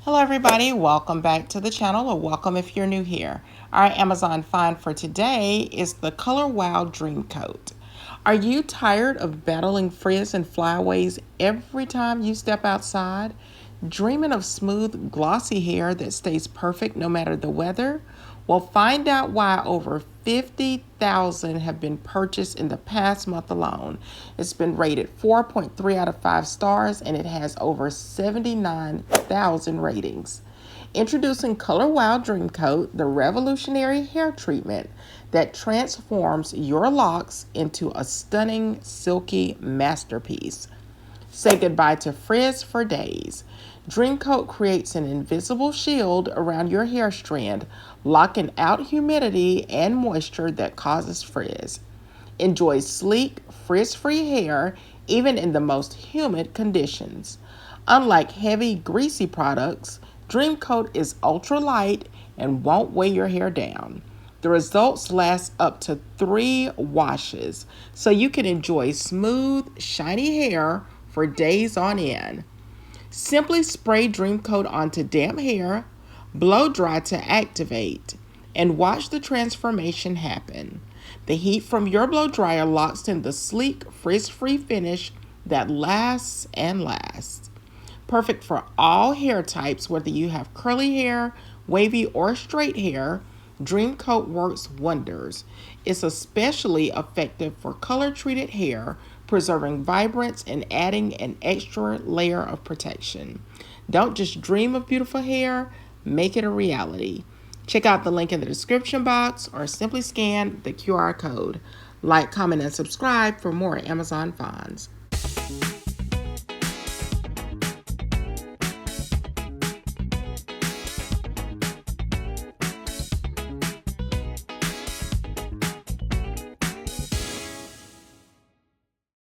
Hello everybody, welcome back to the channel, or welcome if you're new here. Our Amazon find for today is the Color Wow DreamCoat. Are you tired of battling frizz and flyaways every time you step outside? Dreaming of smooth, glossy hair that stays perfect no matter the weather? Well, find out why over 50,000 have been purchased in the past month alone. It's been rated 4.3 out of 5 stars and it has over 79,000 ratings. Introducing Color Wow DreamCoat, the revolutionary hair treatment that transforms your locks into a stunning, silky masterpiece. Say goodbye to frizz for days. DreamCoat creates an invisible shield around your hair strand, locking out humidity and moisture that causes frizz. Enjoy sleek, frizz-free hair even in the most humid conditions. Unlike heavy, greasy products, DreamCoat is ultra light and won't weigh your hair down. The results last up to 3 washes, so you can enjoy smooth, shiny hair for days on end. Simply spray DreamCoat onto damp hair, blow dry to activate, and watch the transformation happen. The heat from your blow dryer locks in the sleek, frizz-free finish that lasts and lasts. Perfect for all hair types, whether you have curly hair, wavy, or straight hair. DreamCoat works wonders. It's especially effective for color-treated hair, preserving vibrance and adding an extra layer of protection. Don't just dream of beautiful hair, make it a reality. Check out the link in the description box or simply scan the QR code. Like, comment, and subscribe for more Amazon finds.